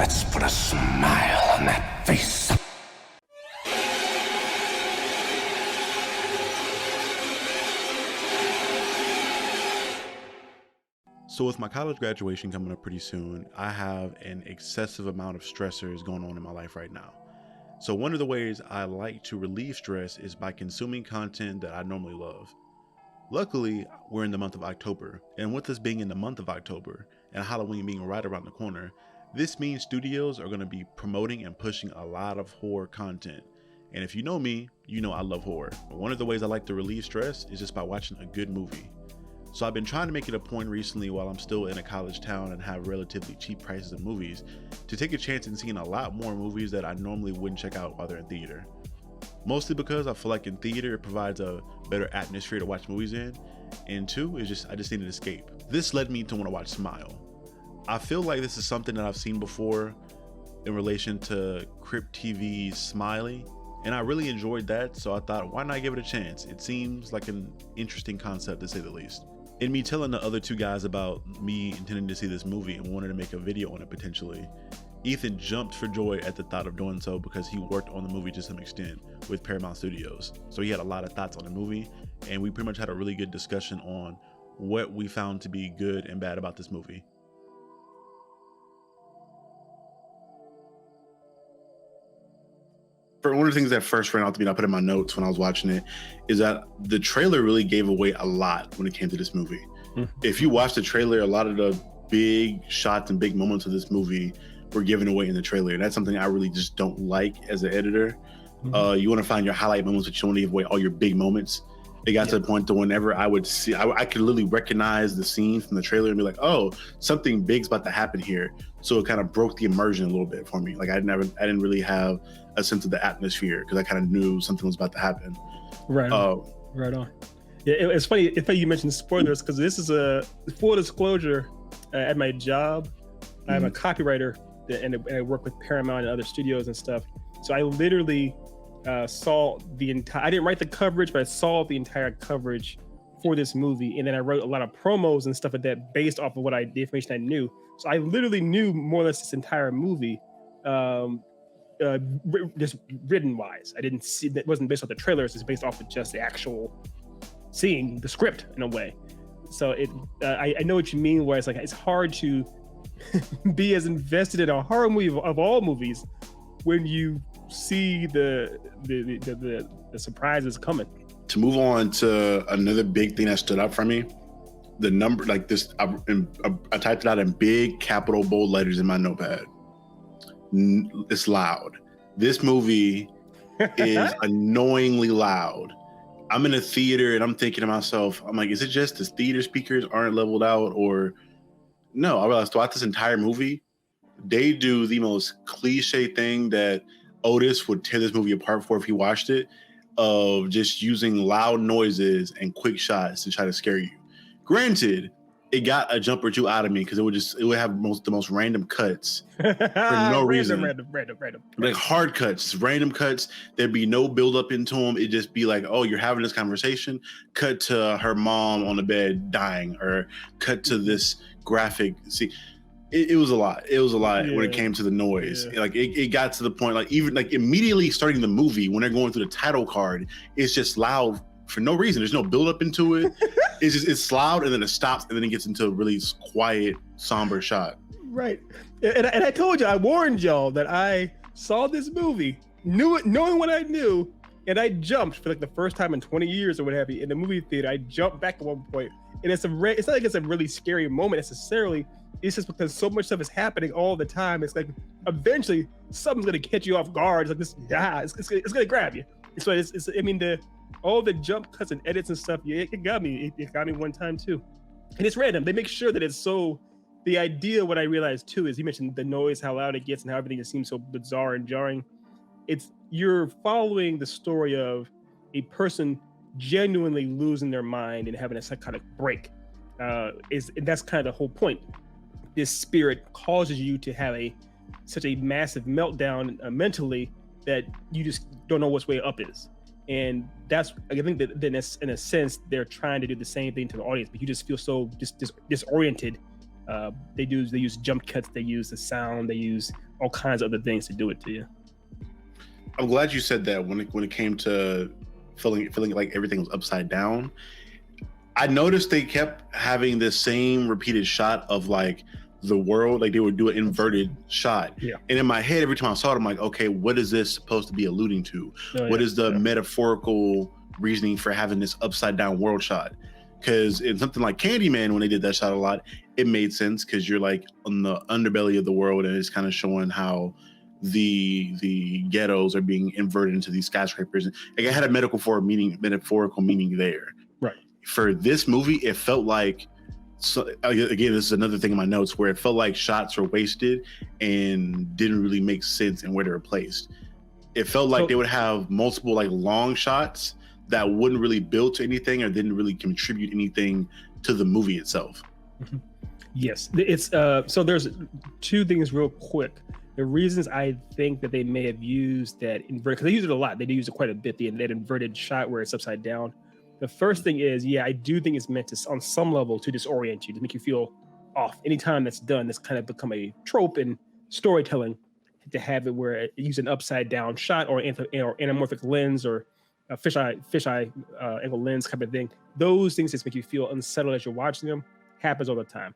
Let's put a smile on that face. So with my college graduation coming up pretty soon, I have an excessive amount of stressors going on in my life right now. So one of the ways I like to relieve stress is by consuming content that I normally love. Luckily, we're in the month of October, and with us being in the month of October and Halloween being right around the corner, this means studios are going to be promoting and pushing a lot of horror content. And if you know me, you know I love horror. But one of the ways I like to relieve stress is just by watching a good movie. So I've been trying to make it a point recently while I'm still in a college town and have relatively cheap prices of movies to take a chance in seeing a lot more movies that I normally wouldn't check out while they're in theater. Mostly because I feel like in theater it provides a better atmosphere to watch movies in, and two, I just need an escape. This led me to want to watch Smile. I feel like this is something that I've seen before in relation to Crypt TV's Smiley, and I really enjoyed that, so I thought, why not give it a chance? It seems like an interesting concept to say the least. In me telling the other two guys about me intending to see this movie and wanted to make a video on it potentially, Ethan jumped for joy at the thought of doing so because he worked on the movie to some extent with Paramount Studios. So he had a lot of thoughts on the movie, and we pretty much had a really good discussion on what we found to be good and bad about this movie. For one of the things that first ran out to me, and I put in my notes when I was watching it, is that the trailer really gave away a lot when it came to this movie. Mm-hmm. If you watch the trailer, a lot of the big shots and big moments of this movie were given away in the trailer. And that's something I really just don't like as an editor. Mm-hmm. You want to find your highlight moments, but you don't want to give away all your big moments. It got to the point that whenever I would see, I could literally recognize the scene from the trailer and be like, oh, something big's about to happen here. So it kind of broke the immersion a little bit for me. Like I didn't really have a sense of the atmosphere because I kind of knew something was about to happen. Right on. Right on. Yeah, it's funny. It's funny you mentioned spoilers because this is a full disclosure. At my job, I'm a copywriter and I work with Paramount and other studios and stuff. So I literally saw the entire. I didn't write the coverage, but I saw the entire coverage for this movie, and then I wrote a lot of promos and stuff like that based off of the information I knew. So I literally knew more or less this entire movie. Just written wise, I didn't see that wasn't based off the trailers. It's based off of just the actual seeing the script in a way. So I know what you mean. Where it's like it's hard to be as invested in a horror movie of all movies when you see the surprises coming. To move on to another big thing that stood out for me, the number like this. I typed it out in big capital bold letters in my notepad. It's loud. This movie is annoyingly loud. I'm in a theater and I'm thinking to myself, I'm like, is it just the theater speakers aren't leveled out? Or no, I realized throughout this entire movie, they do the most cliche thing that Otis would tear this movie apart for if he watched it, of just using loud noises and quick shots to try to scare you. Granted, it got a jump or two out of me because it would have the most random cuts for no reason. Random. Like hard cuts, random cuts. There'd be no build up into them. It'd just be like, oh, you're having this conversation. Cut to her mom on the bed dying, or cut to this graphic. See, it was a lot. It was a lot when it came to the noise. Yeah. Like it got to the point, like even like immediately starting the movie when they're going through the title card, it's just loud for no reason. There's no build up into it. It's loud and then it stops and then it gets into a really quiet, somber shot. Right. And I told you, I warned y'all that I saw this movie, knowing what I knew, and I jumped for like the first time in 20 years or what have you in the movie theater. I jumped back at one point, and it's not like it's a really scary moment necessarily. It's just because so much stuff is happening all the time. It's like eventually something's gonna catch you off guard. It's like it's gonna grab you. So all the jump cuts and edits and stuff, it got me. It got me one time too. And it's random. They make sure that it's so. The idea, what I realized too, is you mentioned the noise, how loud it gets, and how everything just seems so bizarre and jarring. You're following the story of a person genuinely losing their mind and having a psychotic break. And that's kind of the whole point. This spirit causes you to have such a massive meltdown mentally that you just don't know which way up is. And that's, I think that in a sense, they're trying to do the same thing to the audience, but you just feel so disoriented They use jump cuts, they use the sound, they use all kinds of other things to do it to you. I'm glad you said that when it came to feeling like everything was upside down. I noticed they kept having this same repeated shot of like the world, like they would do an inverted shot. Yeah. And in my head, every time I saw it, I'm like, okay, what is this supposed to be alluding to? What is the metaphorical reasoning for having this upside down world shot? Because in something like Candyman, when they did that shot a lot, it made sense because you're like on the underbelly of the world and it's kind of showing how the ghettos are being inverted into these skyscrapers. Like it had a metaphorical meaning there. Right. For this movie, it felt like, so again, this is another thing in my notes where it felt like shots were wasted and didn't really make sense in where they were placed. It felt like they would have multiple like long shots that wouldn't really build to anything or didn't really contribute anything to the movie itself. Mm-hmm. Yes, it's so there's two things real quick. The reasons I think that they may have used that inverted, because they use it a lot, they do use it quite a bit, that inverted shot where it's upside down. The first thing is, I do think it's meant to, on some level, to disorient you, to make you feel off. Anytime that's done, that's kind of become a trope in storytelling, to have it where it use an upside down shot or anamorphic lens or a fisheye angle lens kind of thing. Those things just make you feel unsettled as you're watching them. Happens all the time.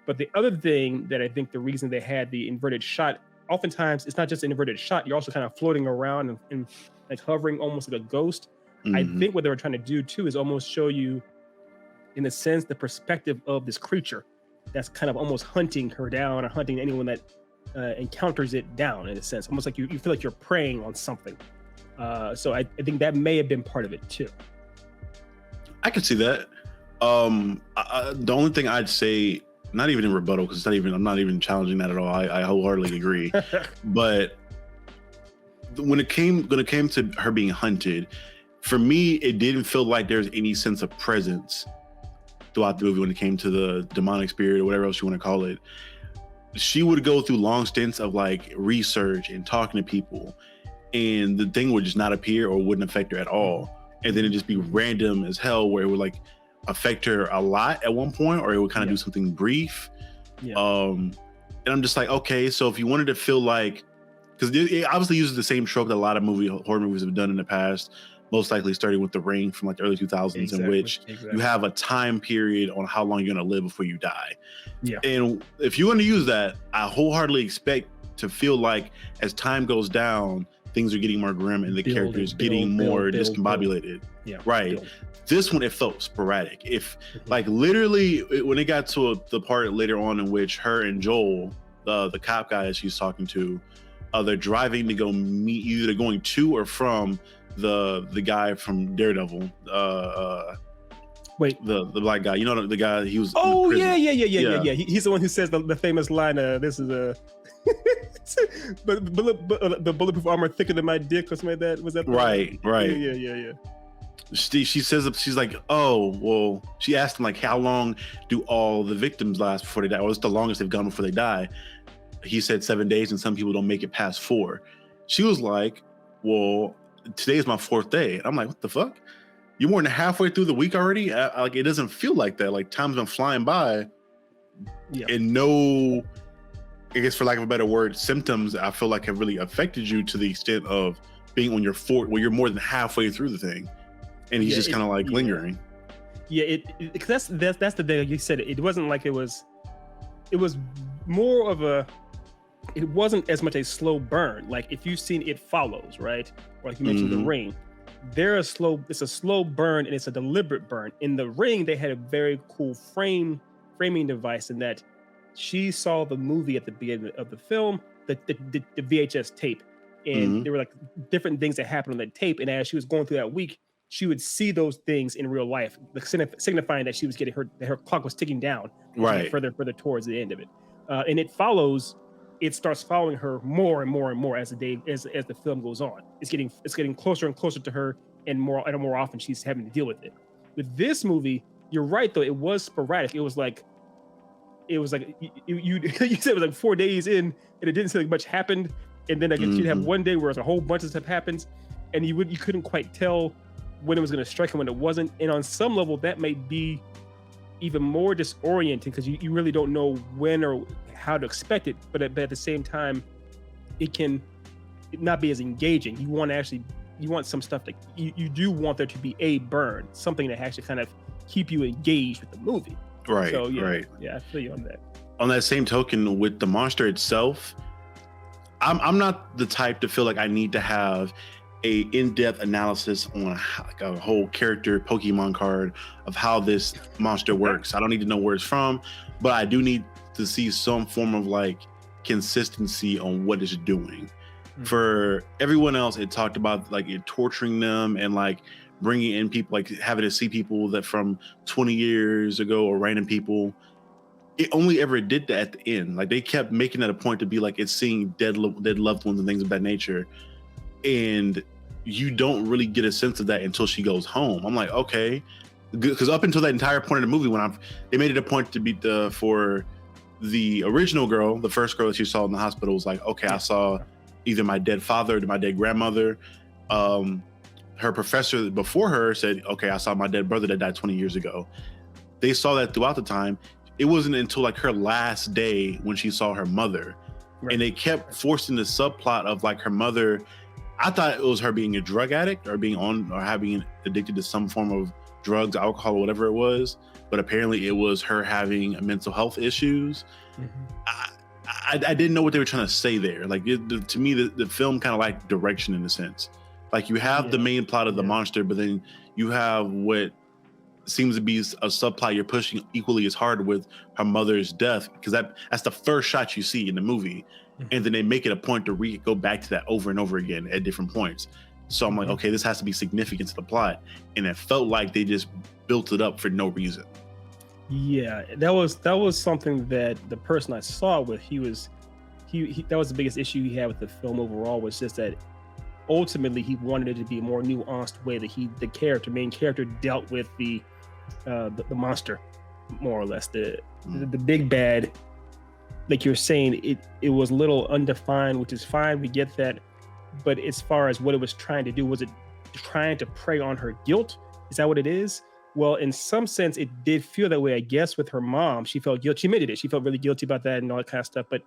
But the other thing that I think the reason they had the inverted shot, oftentimes it's not just an inverted shot, you're also kind of floating around and like hovering almost like a ghost. Mm-hmm. I think what they were trying to do too is almost show you, in a sense, the perspective of this creature that's kind of almost hunting her down or hunting anyone that encounters it down, in a sense. Almost like you feel like you're preying on something. So I think that may have been part of it too. I could see that. The only thing I'd say, not even in rebuttal, because I'm not even challenging that at all. I wholeheartedly agree. But when it came to her being hunted, for me, it didn't feel like there's any sense of presence throughout the movie when it came to the demonic spirit or whatever else you want to call it. She would go through long stints of like research and talking to people, and the thing would just not appear or wouldn't affect her at all. And then it'd just be random as hell, where it would like affect her a lot at one point, or it would kind of do something brief. And I'm just like, okay, so if you wanted to feel like, because it obviously uses the same trope that a lot of horror movies have done in the past, most likely starting with The Ring from like the early 2000s, in which you have a time period on how long you're going to live before you die. Yeah. And if you want to use that, I wholeheartedly expect to feel like as time goes down, things are getting more grim and the characters getting more discombobulated. Yeah. Right. This one, it felt sporadic. If like literally when it got to the part later on in which her and Joel, the cop guy that she's talking to, they're driving to go meet, either going to or from the guy from Daredevil. Wait, the black guy. You know the guy, he was. Oh yeah. He's the one who says the famous line. This is a. but the bulletproof armor thicker than my dick or something like that. Was that right? Yeah. She says, she's like, oh well. She asked him like, how long do all the victims last before they die? Well, it's the longest they've gone before they die. He said 7 days, and some people don't make it past 4. She was like, well, today is my 4th day. I'm like, what the fuck? You're more than halfway through the week already? Like, it doesn't feel like that. Like, time's been flying by. Yeah. And no, I guess for lack of a better word, symptoms I feel like have really affected you to the extent of being on your 4th, where you're more than halfway through the thing. And he's just kind of like lingering. Yeah, because that's the thing. Like you said, it wasn't like it was more of a, it wasn't as much a slow burn. Like if you've seen It Follows, right? Or like you mentioned The Ring, it's a slow burn and it's a deliberate burn. In The Ring, they had a very cool framing device in that she saw the movie at the beginning of the film, the VHS tape. And there were like different things that happened on that tape. And as she was going through that week, she would see those things in real life, signifying that she was getting her clock was ticking down, right, further towards the end of it. And It Follows, it starts following her more and more and more as the film goes on. It's getting closer and closer to her, and more often she's having to deal with it. With this movie, you're right though, it was sporadic. It was like you said it was like 4 days in, and it didn't seem like much happened. And then I guess you'd have one day where a whole bunch of stuff happens, and you couldn't quite tell when it was going to strike and when it wasn't. And on some level, that may be even more disorienting because you really don't know when or how to expect it. But at the same time, it can not be as engaging. You want some stuff that you do want there to be a burn, something that actually kind of keep you engaged with the movie. Right. So right. I feel you on that. On that same token, with the monster itself, I'm not the type to feel like I need to have a in-depth analysis on like a whole character Pokemon card of how this monster works. I don't need to know where it's from, but I do need to see some form of like consistency on what it's doing. For everyone else, it talked about like it torturing them and like bringing in people, like having to see people that from 20 years ago or random people. It only ever did that at the end. Like they kept making it a point to be like it's seeing dead loved ones and things of that nature, and you don't really get a sense of that until she goes home. I'm like, okay, because up until that entire point of the movie, when they made it a point to be for the original girl, the first girl that you saw in the hospital was like, okay, I saw either my dead father or my dead grandmother. Her professor before her said, okay, I saw my dead brother that died 20 years ago. They saw that throughout the time. It wasn't until like her last day when she saw her mother. Right. And they kept forcing the subplot of like her mother. I thought it was her being a drug addict or being on or having addicted to some form of drugs, alcohol, or whatever it was. But apparently it was her having mental health issues. I didn't know what they were trying to say there. Like to me, the film kind of lacked direction in a sense. Like you have the main plot of the monster, but then you have what seems to be a subplot you're pushing equally as hard with her mother's death, because that's the first shot you see in the movie. And then they make it a point to go back to that over and over again at different points. So I'm like, okay, this has to be significant to the plot. And it felt like they just built it up for no reason. Yeah, that was something that the person I saw with, that was the biggest issue he had with the film overall, was just that ultimately he wanted it to be a more nuanced way that the main character dealt with the monster, more or less. The big bad, like you're saying, it was a little undefined, which is fine, we get that. But as far as what it was trying to do, was it trying to prey on her guilt? Is that what it is? Well, in some sense, it did feel that way, I guess, with her mom. She felt guilty. She admitted it. She felt really guilty about that and all that kind of stuff. But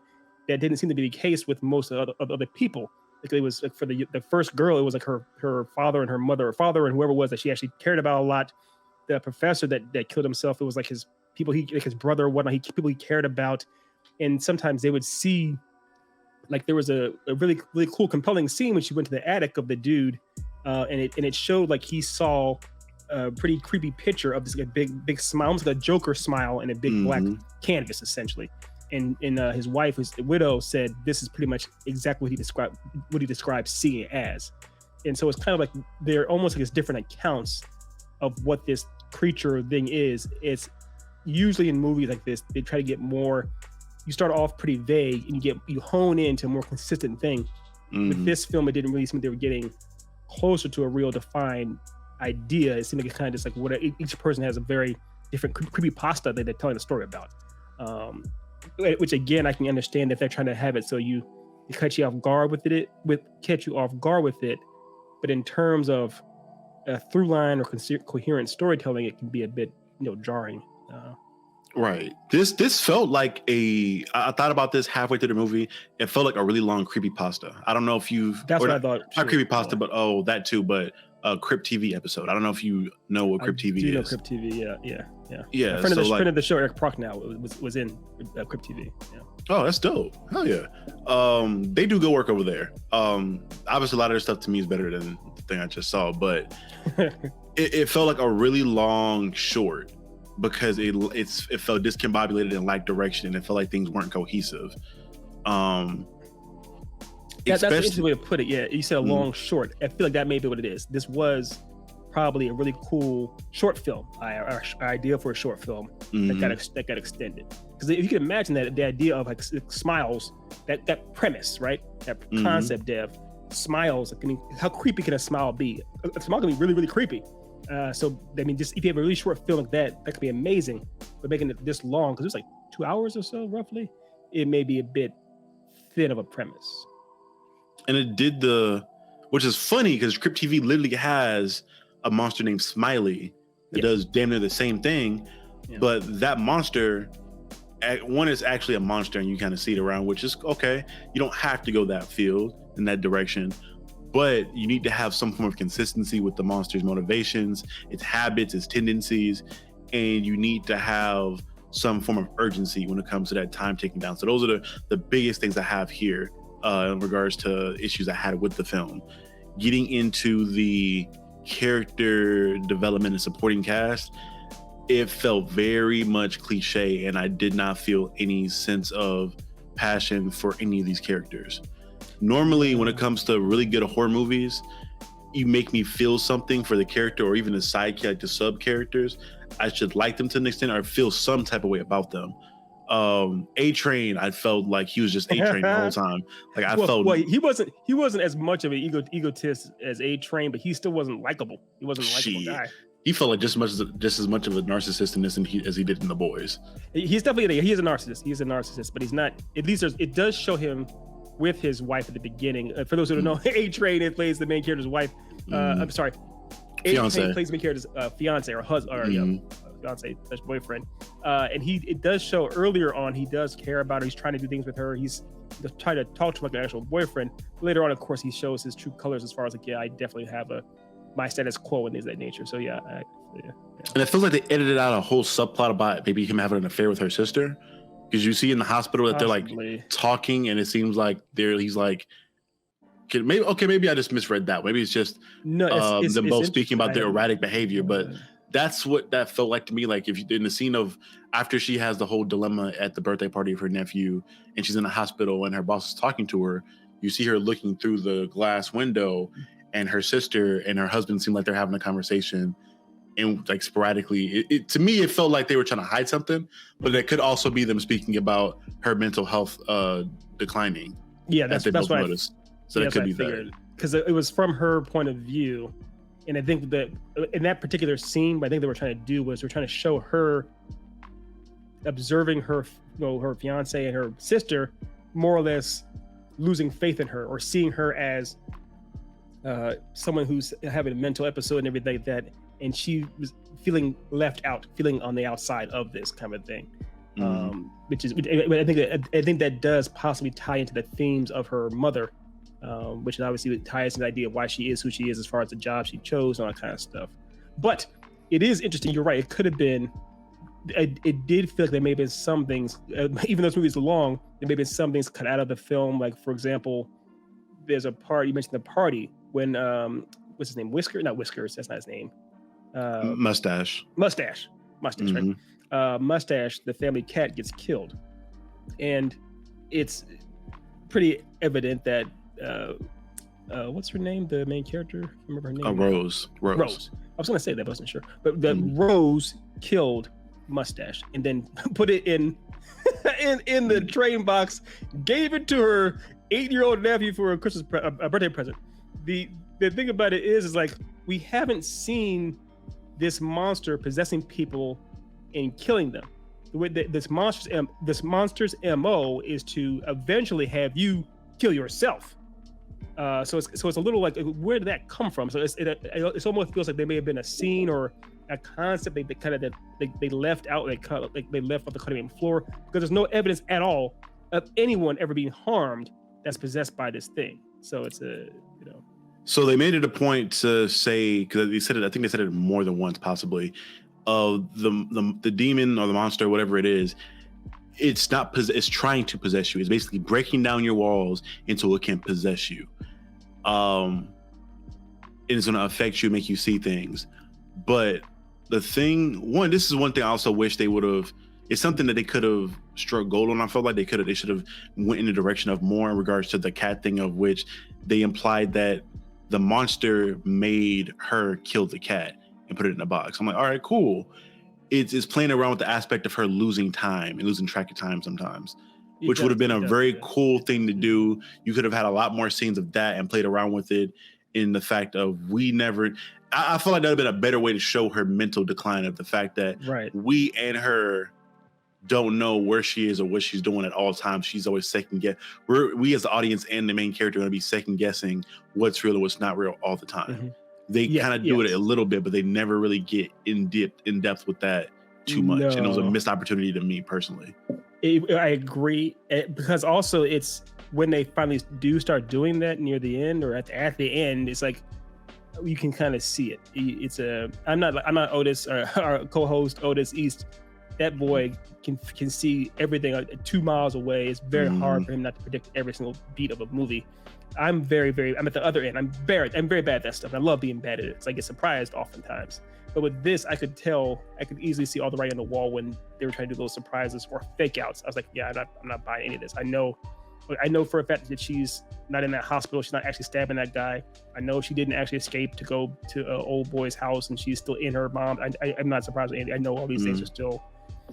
that didn't seem to be the case with most of other people. Like it was like for the first girl, it was like her father and her mother, or father and whoever it was that she actually cared about a lot. The professor that killed himself, it was like his people, like his brother or whatnot, people he cared about. And sometimes they would see, like there was a really, really cool, compelling scene when she went to the attic of the dude, and it showed like he saw a pretty creepy picture of this like big smile, almost like a Joker smile, and a big black canvas essentially. And his wife, who's the widow, said this is pretty much exactly what he described seeing it as. And so it's kind of like they're almost like it's different accounts of what this creature thing is. It's usually in movies like this, they try to get more. You start off pretty vague and you hone into a more consistent thing. With this film, it didn't really seem they were getting closer to a real defined idea. It seemed like it's kind of just like what each person has a very different creepypasta that they're telling a story about. Which again, I can understand if they're trying to have it so you catch you off guard with it, but in terms of a through line or coherent storytelling, it can be a bit jarring. Right. This felt like I thought about this halfway through the movie. It felt like a really long creepypasta. I don't know if That's what I thought. Not creepypasta, but that too. But a Crypt TV episode. I don't know if you know what Crypt TV is. I do know Crypt TV. Yeah. Yeah. A friend of the show, Eric Prochnow, was in Crypt TV. Yeah. Oh, that's dope. Hell yeah. They do good work over there. Obviously, a lot of their stuff to me is better than the thing I just saw, but it felt like a really long short because it felt discombobulated and lacked direction, and it felt like things weren't cohesive. That's an interesting way to put it. Yeah, you said a long short. I feel like that may be what it is. This was probably a really cool short film. Our idea for a short film that got extended. Because if you can imagine that the idea of like smiles, that premise, right? That concept of smiles. I mean, how creepy can a smile be? A smile can be really, really creepy. So I mean, just if you have a really short film like that could be amazing. But making it this long, because it was like 2 hours or so roughly, it may be a bit thin of a premise. And it did which is funny because Crypt TV literally has a monster named Smiley that does damn near the same thing, Yeah. But that monster, one is actually a monster, and you kind of see it around, which is okay. You don't have to go that field in that direction, but you need to have some form of consistency with the monster's motivations, its habits, its tendencies, and you need to have some form of urgency when it comes to that time taking down. So those are the biggest things I have here in regards to issues I had with the film. Getting into the character development and supporting cast, it felt very much cliche, and I did not feel any sense of passion for any of these characters. Normally, when it comes to really good horror movies, you make me feel something for the character or even the side like the sub characters. I should like them to an extent or feel some type of way about them. A-Train, I felt like he was just A-Train the whole time. Like he wasn't as much of an egotist as A-Train, but he still wasn't likable. He wasn't a likable guy. He felt like just as much of a narcissist in this as he did in The Boys. He's definitely he is a narcissist. He's a narcissist, but he's not. At least it does show him with his wife at the beginning. For those who don't know, A-Train plays the main character's wife. I'm sorry, A-Train plays the main character's fiance or husband or fiance, that's boyfriend. And it does show earlier on he does care about her. He's trying to do things with her. He's trying to talk to her like an actual boyfriend. Later on, of course, he shows his true colors as far as like, yeah, I definitely have my status quo and things of that nature. So yeah. And it feels like they edited out a whole subplot about maybe him having an affair with her sister, because you see in the hospital that they're like talking, and it seems like he's like, maybe I just misread that. Maybe it's just them both speaking about their erratic behavior, but that's what that felt like to me. Like if you in the scene of after she has the whole dilemma at the birthday party of her nephew, and she's in the hospital and her boss is talking to her, you see her looking through the glass window, and her sister and her husband seem like they're having a conversation, and like sporadically, to me it felt like they were trying to hide something, but it could also be them speaking about her mental health declining. Yeah, that's what I noticed. So that could be that, because it was from her point of view. And I think that in that particular scene, what I think they were trying to do was they're trying to show her observing her, her fiance and her sister, more or less losing faith in her or seeing her as someone who's having a mental episode and everything like that. And she was feeling left out, feeling on the outside of this kind of thing. Which I think that does possibly tie into the themes of her mother. Which obviously ties into the idea of why she is who she is as far as the job she chose and all that kind of stuff. But it is interesting. You're right. It could have been. It did feel like there may have been some things, even though this movie is long, there may have been some things cut out of the film. Like, for example, there's a part, you mentioned the party when, what's his name? Not Whiskers. That's not his name. Mustache, right? Mustache, the family cat, gets killed. And it's pretty evident that what's her name? The main character? I remember her name. Rose. I was gonna say that, but I wasn't sure. But that Rose killed Mustache and then put it in the train box, gave it to her 8-year-old nephew for a birthday present. The thing about it is like we haven't seen this monster possessing people and killing them. This monster's MO is to eventually have you kill yourself. So it's a little like, where did that come from? So it almost feels like there may have been a scene or a concept they left out, they left off the cutting room floor, because there's no evidence at all of anyone ever being harmed that's possessed by this thing. So it's So they made it a point to say, because they said it, I think they said it more than once possibly, the demon or the monster, whatever it is, it's trying to possess you. It's basically breaking down your walls until it can possess you. And it's going to affect you, make you see things. But this is one thing I also wish they would have, it's something that they could have struck gold on. I felt like they should have went in the direction of more in regards to the cat thing, of which they implied that the monster made her kill the cat and put it in a box. I'm like, all right, cool. It's playing around with the aspect of her losing time and losing track of time sometimes, which would have been a very cool thing to do. You could have had a lot more scenes of that and played around with it in the fact of I feel like that would have been a better way to show her mental decline, of the fact that we and her don't know where she is or what she's doing at all times. She's always second guess. We as the audience and the main character are going to be second guessing what's real and what's not real all the time. They kind of do it a little bit, but they never really get in depth with that too much, and it was a No. missed opportunity to me personally. I agree, because also it's when they finally do start doing that near the end or at the end, it's like you can kind of see it. It's I'm not Otis, our co-host Otis East. That boy can see everything 2 miles away. It's very hard for him not to predict every single beat of a movie. I'm at the other end. I'm very bad at that stuff. I love being bad at it. So I get surprised oftentimes. But with this, I could easily see all the writing on the wall when they were trying to do those surprises or fake outs. I was like, yeah, I'm not buying any of this. I know for a fact that she's not in that hospital. She's not actually stabbing that guy. I know she didn't actually escape to go to an old boy's house, and she's still in her mom. I'm not surprised with Andy. I know all these things are still.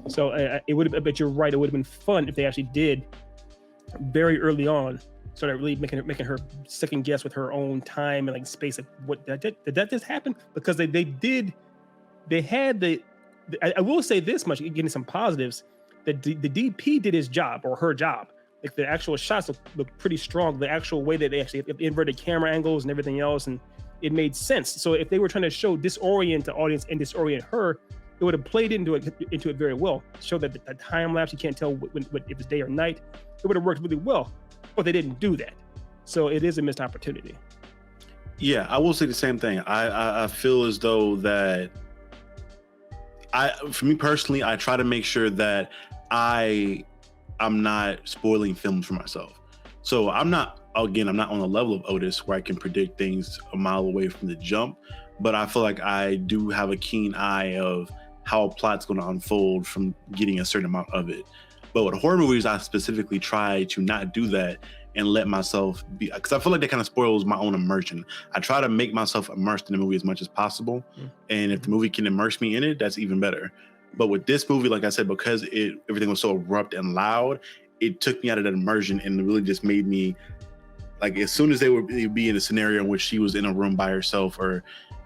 So it would have, but you're right. It would have been fun if they actually did very early on started really making her second guess with her own time and like space. Like, what did that just happen? Because they had I will say this much, getting some positives, that the DP did his job or her job. Like the actual shots look pretty strong. The actual way that they actually have inverted camera angles and everything else, and it made sense. So if they were trying to disorient the audience and disorient her, it would have played into it very well. Show that the time lapse, you can't tell if it's day or night. It would have worked really well, but they didn't do that. So it is a missed opportunity. Yeah, I will say the same thing. I feel as though that for me personally, I try to make sure that I'm not spoiling films for myself. So I'm not on the level of Otis where I can predict things a mile away from the jump, but I feel like I do have a keen eye of how a plot's going to unfold from getting a certain amount of it. But with horror movies, I specifically try to not do that and let myself be, because I feel like that kind of spoils my own immersion. I try to make myself immersed in the movie as much as possible. And if the movie can immerse me in it, that's even better. But with this movie, like I said, because everything was so abrupt and loud, it took me out of that immersion and really just made me, like, as soon as they would be in a scenario in which she was in a room by herself, or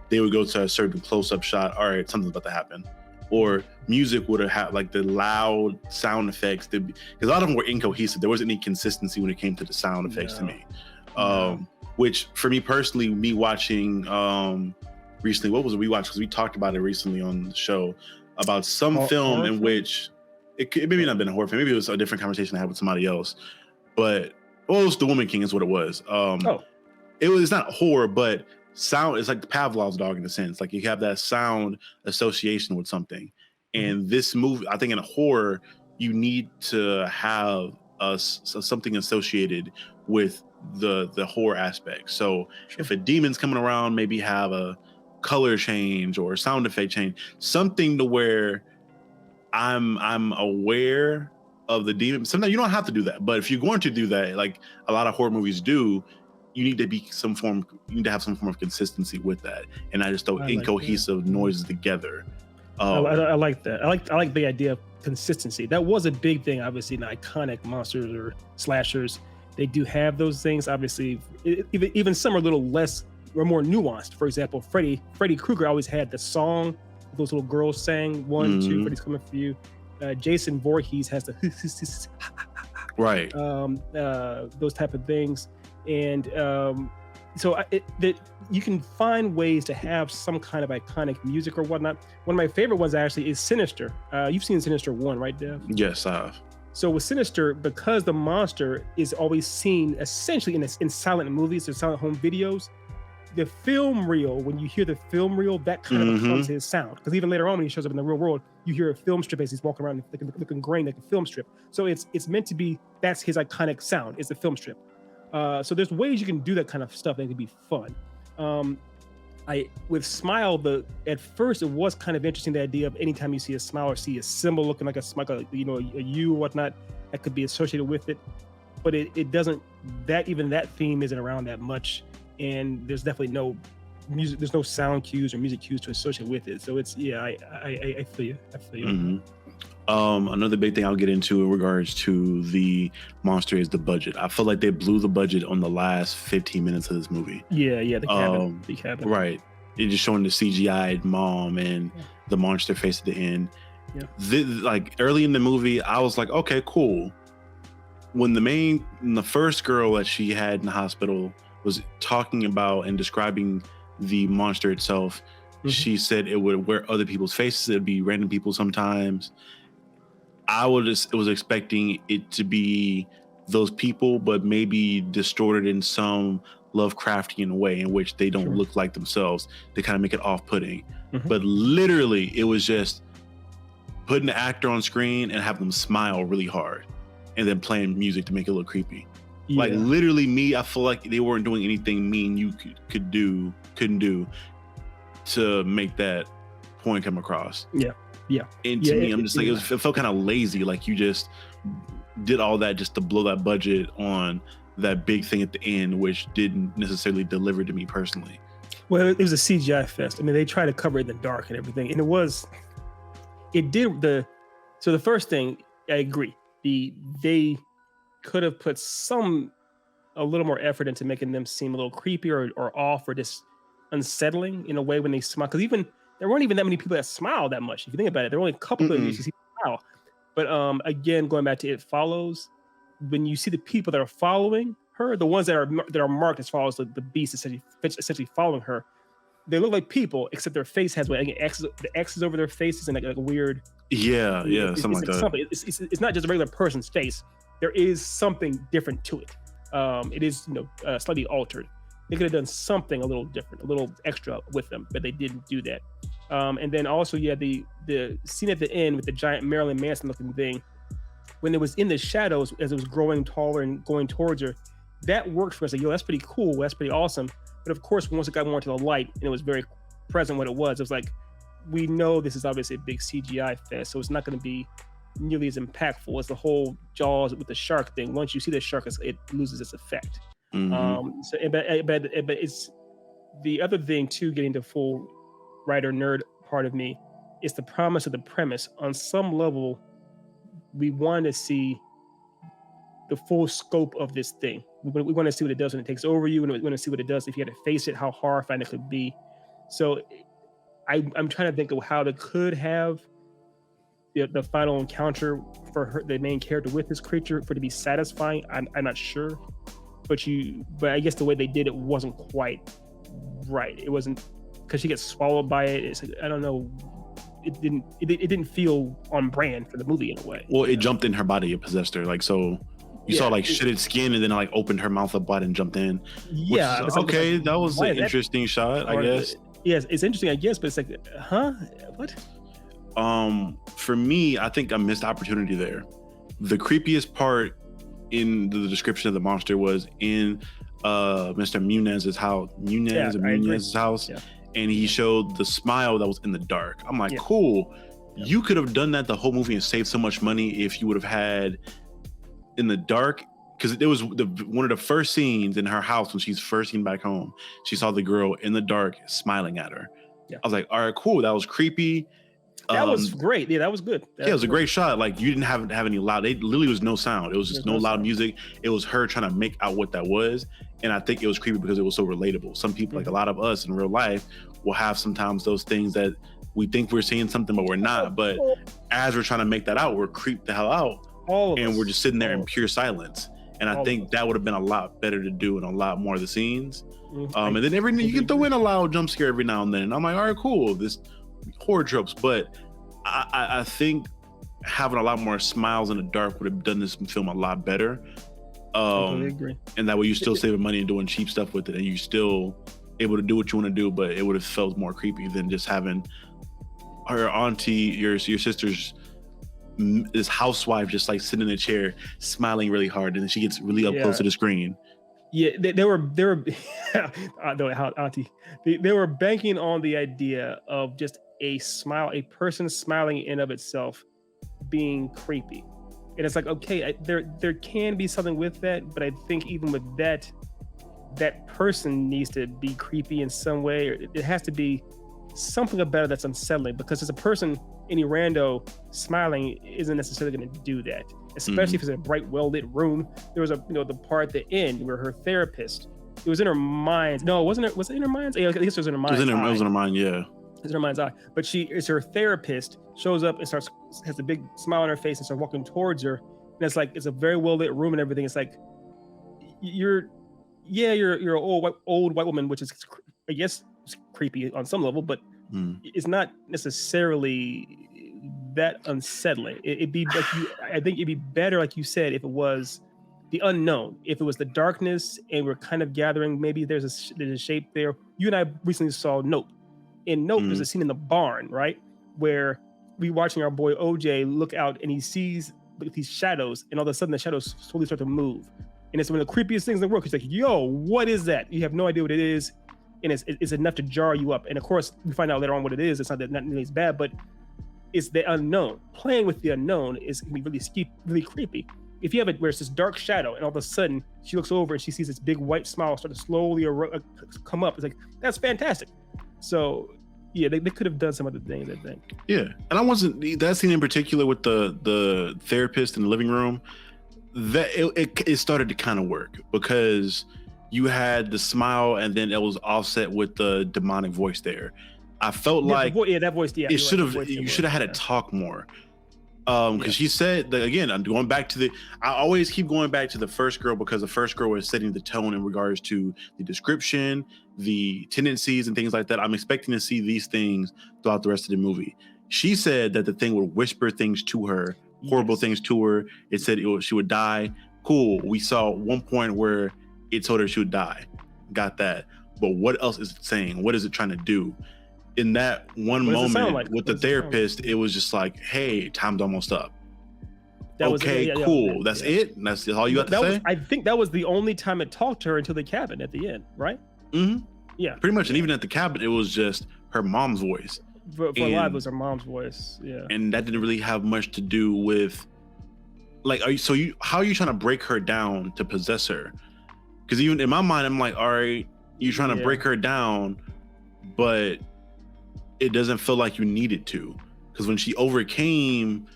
they would go to a certain close-up shot, all right, something's about to happen. Or music would have had like the loud sound effects, because a lot of them were incohesive. There wasn't any consistency when it came to the sound effects to me. Which for me personally, me watching recently, what was it we watched? Because we talked about it recently on the show about some film in which it maybe not been a horror film. Maybe it was a different conversation I had with somebody else. But it was The Woman King is what it was. It's not horror, but sound is like the Pavlov's dog in a sense. Like you have that sound association with something. And this movie, I think in a horror, you need to have something associated with the horror aspect. So if a demon's coming around, maybe have a color change or a sound effect change, something to where I'm aware of the demon. Sometimes you don't have to do that, but if you're going to do that, like a lot of horror movies do, you need to have some form of consistency with that, and I just throw incohesive noises together. I like that. I like the idea of consistency. That was a big thing, obviously, in iconic monsters or slashers. They do have those things. Obviously, even some are a little less or more nuanced. For example, Freddy Krueger always had the song those little girls sang, 1, 2, Freddy's coming for you. Jason Voorhees has the right. Those type of things. And so you can find ways to have some kind of iconic music or whatnot. One of my favorite ones actually is Sinister. You've seen Sinister 1, right, Dev? Yes, I have. So with Sinister, because the monster is always seen essentially in silent movies or silent home videos, the film reel, when you hear the film reel, that kind of becomes his sound. Because even later on, when he shows up in the real world, you hear a film strip as he's walking around looking grain like a film strip. So it's meant to be, that's his iconic sound, is the film strip. So there's ways you can do that kind of stuff that can be fun. With Smile, at first it was kind of interesting, the idea of anytime you see a smile or see a symbol looking like a smile, a U or whatnot, that could be associated with it. But it doesn't, even that theme isn't around that much. And there's definitely no music, there's no sound cues or music cues to associate with it. So it's, I feel you. Another big thing I'll get into in regards to the monster is the budget. I feel like they blew the budget on the last 15 minutes of this movie. The cabin. Right. They're just showing the CGI'd mom and the monster face at the end. Like early in the movie, I was like, okay, cool. When the first girl that she had in the hospital was talking about and describing the monster itself, She said it would wear other people's faces. It'd be random people sometimes. I was expecting it to be those people, but maybe distorted in some Lovecraftian way in which they don't look like themselves. They kind of make it off-putting. But literally, it was just putting the actor on screen and have them smile really hard, and then playing music to make it look creepy. Yeah. Like literally, I feel like they weren't doing anything mean you couldn't do to make that point come across. Yeah. And to me, I'm just like, it felt kind of lazy. Like you just did all that just to blow that budget on that big thing at the end, which didn't necessarily deliver to me personally. Well, it was a CGI fest. I mean, they tried to cover it in the dark and everything. And so the first thing, I agree. They could have put a little more effort into making them seem a little creepy or off or just unsettling in a way when they smile. Because there weren't even that many people that smiled that much. If you think about it, there were only a couple that you see smile. But again, going back to It Follows, when you see the people that are following her, the ones that are marked as far as the beast essentially following her, they look like people, except their face has the X's over their faces and like a weird. Something like that. It's not just a regular person's face. There is something different to it. It is slightly altered. They could have done something a little different, a little extra with them, but they didn't do that. And then also, the scene at the end with the giant Marilyn Manson looking thing, when it was in the shadows as it was growing taller and going towards her, that worked for us. Like, that's pretty cool. That's pretty awesome. But of course, once it got more into the light and it was very present what it was like, we know this is obviously a big CGI fest, so it's not going to be nearly as impactful as the whole Jaws with the shark thing. Once you see the shark, it loses its effect. But it's the other thing too, getting the full writer nerd part of me, is the promise of the premise. On some level, we want to see the full scope of this thing. We want to see what it does when it takes over you, and we want to see what it does if you had to face it, how horrifying it could be. So I'm trying to think of how they could have the final encounter for the main character with this creature for it to be satisfying. I'm not sure. But I guess the way they did it wasn't quite right. It wasn't, because she gets swallowed by it. It's like, I don't know. It didn't feel on brand for the movie in a way. Well, it jumped in her body. It possessed her. Like, so you saw like shitted skin, and then like opened her mouth up wide and jumped in. Yeah. Okay, that was an interesting shot, I guess. Yes, it's interesting, I guess, but it's like, what? For me, I think I missed opportunity there. The creepiest part in the description of the monster was in Mr. Munez's house, and he showed the smile that was in the dark. I'm like, cool. You could have done that the whole movie and saved so much money if you would have had in the dark, because it was one of the first scenes in her house when she's first came back home. She saw the girl in the dark smiling at her. I was like, all right, cool. That was creepy. That was great. Yeah, that was good. It was a great shot. Like, you didn't have any loud. It literally was no sound. It was just no loud music. It was her trying to make out what that was, and I think it was creepy because it was so relatable. Some people, like a lot of us in real life, will have sometimes those things that we think we're seeing something, but we're not. But as we're trying to make that out, we're creeped the hell out, and we're just sitting there in pure silence. And I think that would have been a lot better to do in a lot more of the scenes. And then you can throw in a loud jump scare every now and then. And I'm like, all right, cool. This horror tropes, but I think having a lot more smiles in the dark would have done this film a lot better. I agree. And that way you're still saving money and doing cheap stuff with it, and you're still able to do what you want to do, but it would have felt more creepy than just having her auntie, your sister's this housewife just like sitting in a chair smiling really hard, and then she gets really up close to the screen. Yeah, they were auntie. They were banking on the idea of just a person smiling in of itself being creepy. And it's like, okay, there can be something with that, but I think even with that person needs to be creepy in some way, or it has to be something about it that's unsettling, because as a person, any rando smiling isn't necessarily going to do that, especially if it's in a bright, well-lit room. There was the part at the end where her therapist, it was in her mind. No, was it in her mind? Yeah, I guess it was in her mind. It was in her mind, yeah. It's in her mind's eye. But her therapist shows up and has a big smile on her face and starts walking towards her. And it's like, it's a very well-lit room and everything. It's like, you're an old white woman, which is, I guess, creepy on some level, but it's not necessarily that unsettling. It'd be like I think it'd be better, like you said, if it was the unknown, if it was the darkness and we're kind of gathering, maybe there's a shape there. You and I recently saw Nope. In Nope, there's a scene in the barn, right? Where we watching our boy OJ look out and he sees these shadows, and all of a sudden the shadows slowly start to move. And it's one of the creepiest things in the world. He's like, yo, what is that? You have no idea what it is. And it's enough to jar you up. And of course, we find out later on what it is. It's not nearly as bad, but it's the unknown. Playing with the unknown can be really creepy. If you have it where it's this dark shadow and all of a sudden she looks over and she sees this big white smile start to slowly come up, it's like, that's fantastic. So yeah, they could have done some other things, I think. Yeah, and I wasn't, that scene in particular with the therapist in the living room, that it started to kind of work because you had the smile and then it was offset with the demonic voice there. I felt like that voice, yeah, it should have, you should have had it talk more. Because she said that, again, I'm going back to I always keep going back to the first girl because the first girl was setting the tone in regards to the description, the tendencies and things like that. I'm expecting to see these things throughout the rest of the movie. She said that the thing would whisper things to her, horrible things to her. It said she would die. Cool. We saw one point where it told her she would die. Got that. But what else is it saying? What is it trying to do? In that one moment with the therapist, it was just like, hey, time's almost up. Okay, cool. That's it? That's all you got to say? I think that was the only time it talked to her until the cabin at the end, right? Mm-hmm. Yeah. Pretty much. And even at the cabin, it was just her mom's voice. For a lot, it was her mom's voice. Yeah. And that didn't really have much to do with, like, how are you trying to break her down to possess her? Because even in my mind, I'm like, all right, you're trying to break her down, but it doesn't feel like you needed to. Because when she overcame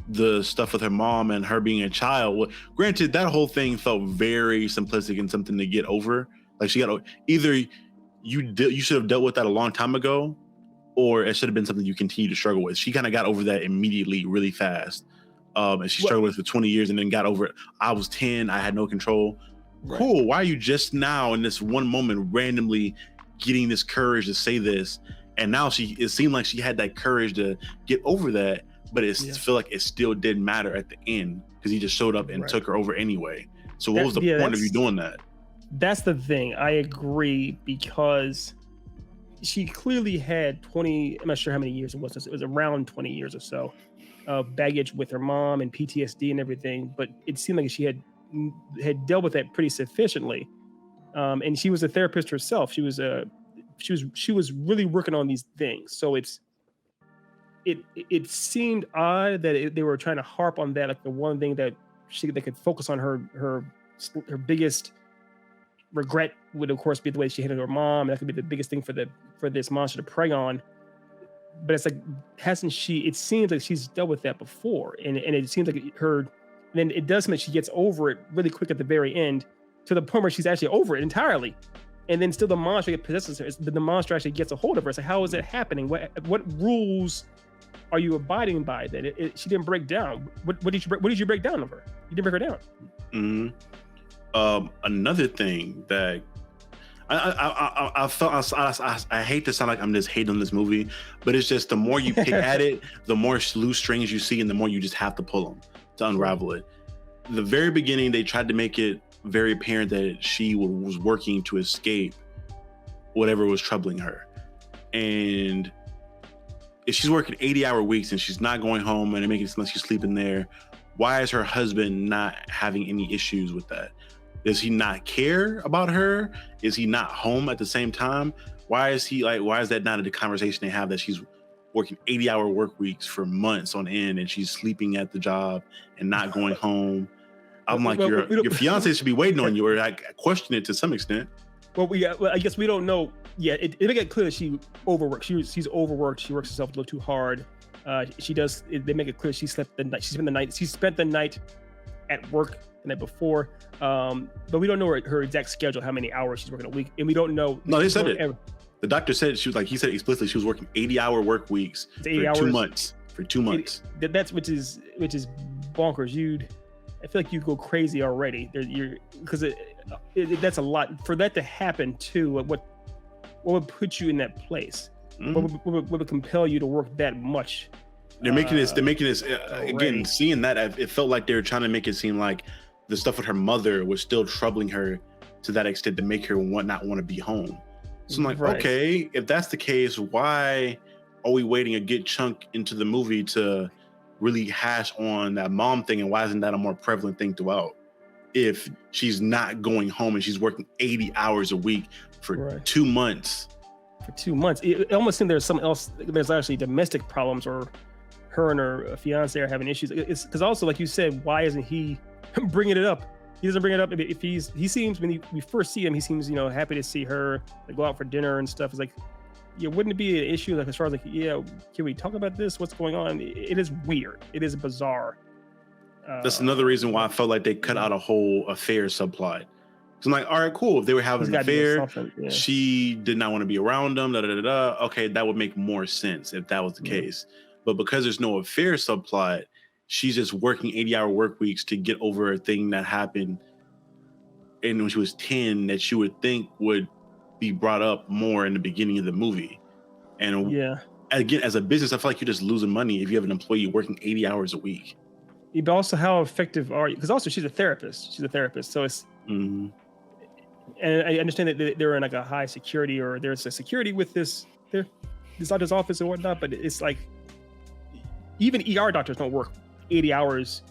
the stuff with her mom and her being a child, well, granted, that whole thing felt very simplistic and something to get over. Like, she got either you should have dealt with that a long time ago, or it should have been something you continue to struggle with. She kind of got over that immediately, really fast. And she struggled with it for 20 years and then got over it. I was 10, I had no control. Right. Cool. Why are you just now in this one moment randomly getting this courage to say this? And now it seemed like she had that courage to get over that, but I feel like it still didn't matter at the end because he just showed up and took her over anyway. So what was the point of you doing that? That's the thing. I agree, because she clearly had 20, I'm not sure how many years it was. It was around 20 years or so of baggage with her mom and PTSD and everything. But it seemed like she had dealt with that pretty sufficiently. And she was a therapist herself. She was really working on these things. So it seemed odd that they were trying to harp on that, like the one thing that they could focus on her biggest regret would of course be the way she handled her mom, and that could be the biggest thing for this monster to prey on. But it's like, hasn't she? It seems like she's dealt with that before, and it seems like then it does seem like she gets over it really quick at the very end, to the point where she's actually over it entirely. And then still the monster possesses her. The monster actually gets a hold of her. It's like, how is it happening? What rules are you abiding by that she didn't break down? What did you break down of her? You didn't break her down. Mm-hmm. Another thing that I felt, I hate to sound like I'm just hating on this movie, but it's just the more you pick at it, the more loose strings you see, and the more you just have to pull them to unravel it. The very beginning, they tried to make it very apparent that she was working to escape whatever was troubling her. And if she's working 80-hour weeks and she's not going home and it makes it seem like she's sleeping there, why is her husband not having any issues with that? Does he not care about her? Is he not home at the same time? Why is that not a conversation they have, that she's working 80-hour work weeks for months on end and she's sleeping at the job and not going home? I'm like, your fiance should be waiting on you, or I question it to some extent. Well, I guess we don't know. Yeah, it make it clear that she overworked. She's overworked. She works herself a little too hard. They make it clear she spent the night at work the night before. But we don't know her exact schedule, how many hours she's working a week, and we don't know. No, they said it. The doctor said he said explicitly she was working 80-hour work weeks for 2 months. For 2 months. That's which is bonkers. I feel like you go crazy already. Because that's a lot for that to happen too. What would put you in that place? what would compel you to work that much? They're making this already. again, seeing that, it felt like they were trying to make it seem like the stuff with her mother was still troubling her to that extent to make her not want to be home. So I'm like, okay, if that's the case, why are we waiting a good chunk into the movie to really hash on that mom thing, and why isn't that a more prevalent thing throughout? If she's not going home and she's working 80 hours a week for 2 months. For 2 months, it almost seems there's something else. There's actually domestic problems, or her and her fiance are having issues. It's because also, like you said, why isn't he bringing it up? He doesn't bring it up. If he seems, when we first see him, he seems, happy to see her. They go out for dinner and stuff. It's like, yeah, wouldn't it be an issue, like, as far as like, yeah, can we talk about this? What's going on? It is weird. It is bizarre. That's another reason why I felt like they cut out a whole affair subplot. So I'm like, all right, cool. If they were having an affair, she did not want to be around them. Okay, that would make more sense if that was the case. But because there's no affair subplot, she's just working 80-hour work weeks to get over a thing that happened and when she was 10 that she would think would be brought up more in the beginning of the movie. And again, as a business, I feel like you're just losing money if you have an employee working 80 hours a week. But also, how effective are you? Because also she's a therapist. So it's, and I understand that they're in like a high security, or there's a security with this doctor's office and whatnot. But it's like, even ER doctors don't work 80 hours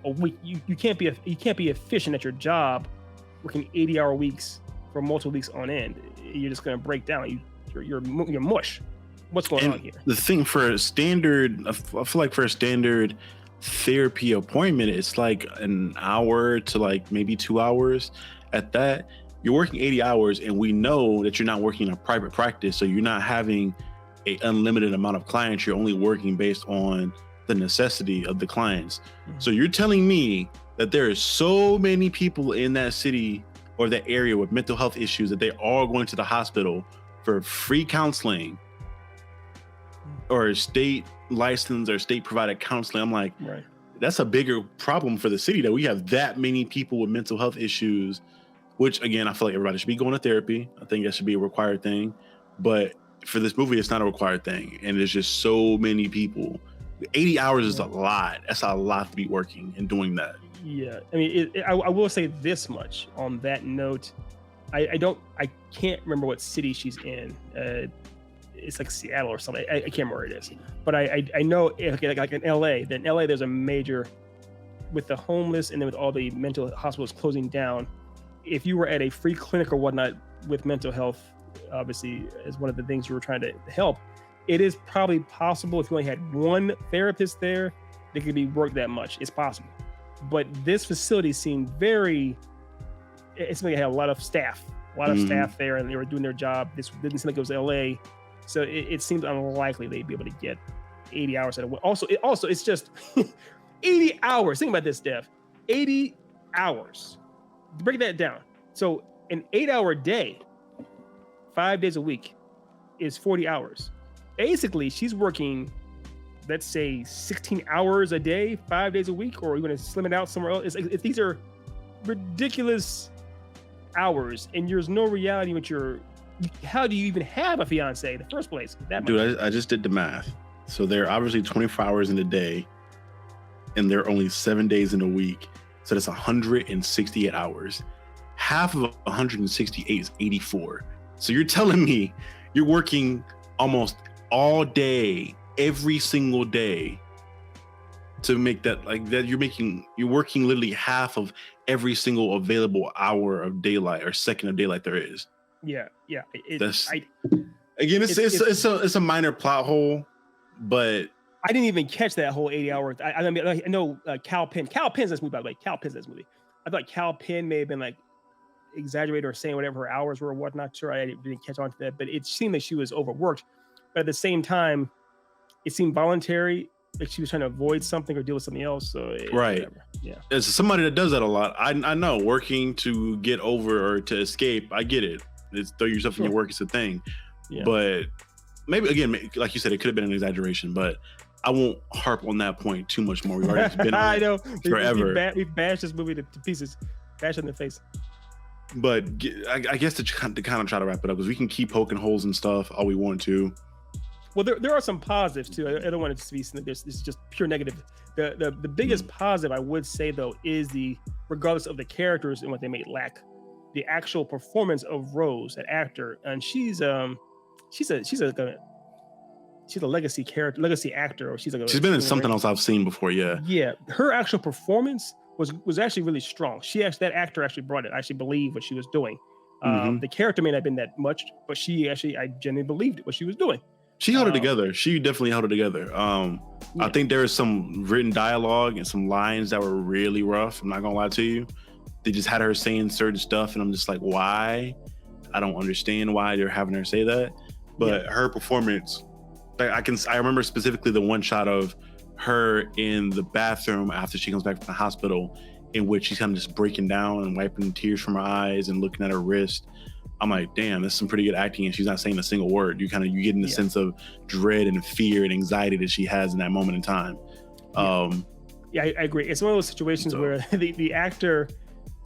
a week. You can't be efficient at your job working 80-hour weeks for multiple weeks on end. You're just going to break down. You're mush. What's going on here? The thing for a standard, I feel like for a standard therapy appointment, it's like an hour to like maybe 2 hours. At that, you're working 80 hours, and we know that you're not working in a private practice, so you're not having an unlimited amount of clients. You're only working based on the necessity of the clients. So you're telling me that there are so many people in that city or that area with mental health issues that they are going to the hospital for free counseling or state licensed or state provided counseling. I'm like, that's a bigger problem for the city, that we have that many people with mental health issues, which again, I feel like everybody should be going to therapy. I think that should be a required thing. But for this movie, it's not a required thing. And there's just so many people. 80 hours is a lot. That's a lot to be working and doing that. Yeah, I mean, I will say this much on that note. I can't remember what city she's in. It's like Seattle or something. I can't remember where it is. But I know, like in LA, then LA there's a major, with the homeless and then with all the mental hospitals closing down. If you were at a free clinic or whatnot with mental health, obviously, as one of the things you were trying to help, it is probably possible if you only had one therapist there, they could be worked that much. It's possible. But this facility seemed it seemed like it had a lot of staff there, and they were doing their job. This didn't seem like it was LA. So it seemed unlikely they'd be able to get 80 hours at a week. Also, it's just 80 hours. Think about this, Dev. 80 hours. Break that down. So an 8-hour day, 5 days a week, is 40 hours. Basically, she's working, let's say, 16 hours a day, 5 days a week, or you're going to slim it out somewhere else. If these are ridiculous hours, and there's no reality in which how do you even have a fiance in the first place? Dude, I just did the math. So they're obviously 24 hours in a day, and they're only 7 days in a week. So that's 168 hours. Half of 168 is 84. So you're telling me you're working almost all day, every single day, to make that, like, that you're working literally half of every single available hour of daylight or second of daylight there is. Yeah. It's a minor plot hole, but I didn't even catch that whole 80 hours. I mean, I know Cal Penn. Cal Penn's this movie, by the way. Cal Penn's this movie. I thought Cal Penn may have been like exaggerating or saying whatever her hours were or whatnot. Sure, I didn't catch on to that, but it seemed like she was overworked. But at the same time, it seemed voluntary, like she was trying to avoid something or deal with something else. So whatever. Yeah, as somebody that does that a lot, I know working to get over or to escape. I get it. It's throw yourself in your work is a thing. Yeah. But maybe, again, like you said, it could have been an exaggeration, but I won't harp on that point too much more. We've already been on it forever. We've bashed this movie to pieces. Bashed in the face. But I guess to kind of try to wrap it up, because we can keep poking holes and stuff all we want to. Well, there are some positives too. I don't want it to be something this is just pure negative. The biggest positive I would say though is regardless of the characters and what they may lack, the actual performance of Rose, that actor, and she's a legacy actor, or she's been in something else I've seen before. Yeah, her actual performance was actually really strong. That actor actually brought it. I actually believed what she was doing. The character may not have been that much, but I genuinely believed what she was doing. She held it together. She definitely held it together. I think there was some written dialogue and some lines that were really rough. I'm not gonna lie to you. They just had her saying certain stuff, and I'm just like, why? I don't understand why they're having her say that. But her performance, I remember specifically the one shot of her in the bathroom after she comes back from the hospital, in which she's kind of just breaking down and wiping tears from her eyes and looking at her wrist. I'm like, damn, that's some pretty good acting, and she's not saying a single word. You get in the sense of dread and fear and anxiety that she has in that moment in time. I agree. It's one of those situations where the actor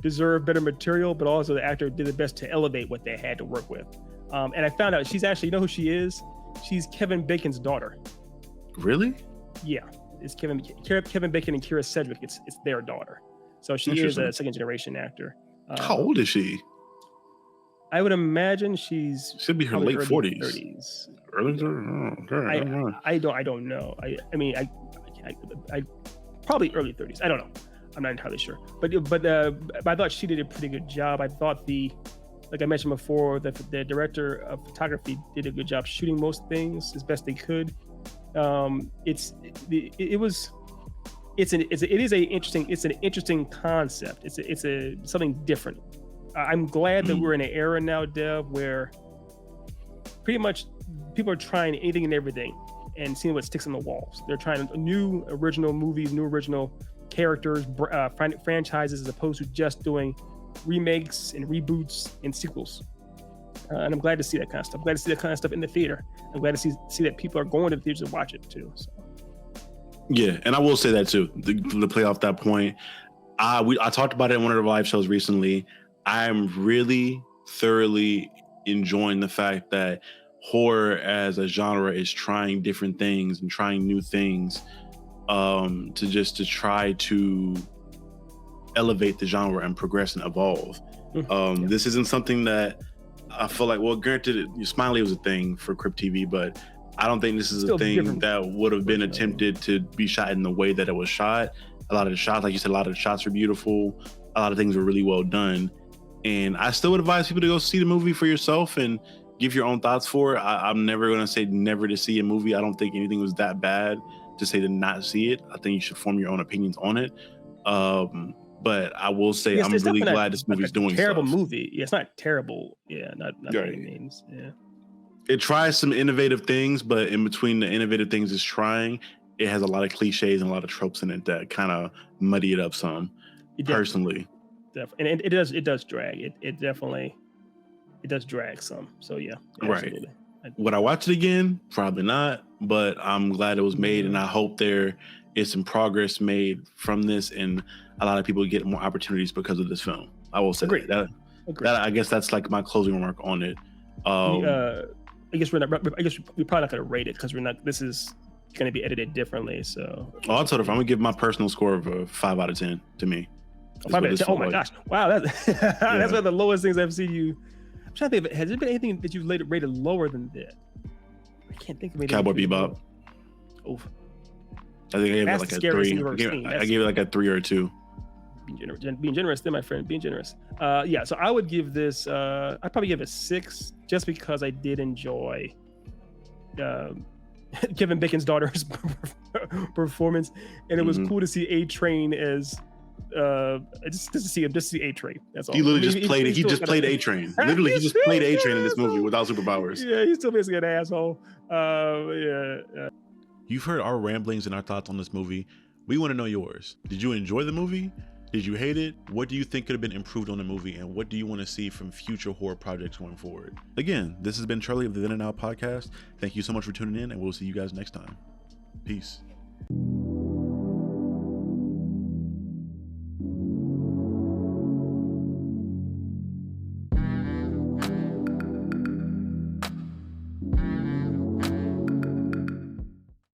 deserved better material, but also the actor did the best to elevate what they had to work with. And I found out she's actually, you know who she is? She's Kevin Bacon's daughter. Really? Yeah, it's Kevin Bacon and Kira Sedgwick. It's their daughter. So she is a second generation actor. How old is she? I would imagine should be her late 40s. 30s. Early 30s? I don't know. I mean, I probably early 30s. I don't know. I'm not entirely sure. But I thought she did a pretty good job. I thought like I mentioned before, the director of photography did a good job shooting most things as best they could. It's an interesting concept. It's something different. I'm glad that we're in an era now, Dev, where pretty much people are trying anything and everything and seeing what sticks on the walls. They're trying new original movies, new original characters, franchises, as opposed to just doing remakes and reboots and sequels. And I'm glad to see that kind of stuff. I'm glad to see that kind of stuff in the theater. I'm glad to see that people are going to the theaters to watch it too. So. Yeah, and I will say that too. To play off that point, I talked about it in one of the live shows recently. I'm really thoroughly enjoying the fact that horror as a genre is trying different things and trying new things to try to elevate the genre and progress and evolve. This isn't something that I feel like, well, granted, Smiley was a thing for Crypt TV, but I don't think this is a thing that would have been attempted to be shot in the way that it was shot. A lot of the shots, like you said, a lot of the shots were beautiful. A lot of things were really well done. And I still would advise people to go see the movie for yourself and give your own thoughts for it. I'm never going to say never to see a movie. I don't think anything was that bad to say to not see it. I think you should form your own opinions on it. But I will say I'm really glad this movie's doing terrible stuff. Movie. Yeah, it's not terrible. Yeah, not by any means. Yeah. It tries some innovative things, but in between the innovative things it's trying, it has a lot of cliches and a lot of tropes in it that kind of muddy it up some. Personally. And it does drag. It definitely does drag some. So yeah, absolutely. Right. Would I watch it again? Probably not. But I'm glad it was made, and I hope there is some progress made from this, and a lot of people get more opportunities because of this film. I will say that. I guess that's like my closing remark on it. I guess we're probably not going to rate it because we're not. This is going to be edited differently. So. I'll tell you, I'm going to give my personal score of a 5 out of 10 to me. 5 out of 10. Oh my gosh! Wow, that's one of the lowest things I've seen you. I'm trying to think. Has there been anything that you've rated lower than that? I can't think of anything. Cowboy Bebop. Oof. I think I gave it like a 3. I gave it like a 3 or a 2. Being generous, then, my friend. Being generous. Yeah. So I would give this. I'd probably give it 6, just because I did enjoy Kevin Bacon's daughter's performance, and it was cool to see A-Train as. Just to see A-Train. That's all. He literally just played it. He just played A-Train. Literally, he just played A-Train in this movie without superpowers. Yeah, he's still basically an asshole. Yeah. You've heard our ramblings and our thoughts on this movie. We want to know yours. Did you enjoy the movie? Did you hate it? What do you think could have been improved on the movie? And what do you want to see from future horror projects going forward? Again, this has been Charlie of the Then and Now podcast. Thank you so much for tuning in, and we'll see you guys next time. Peace.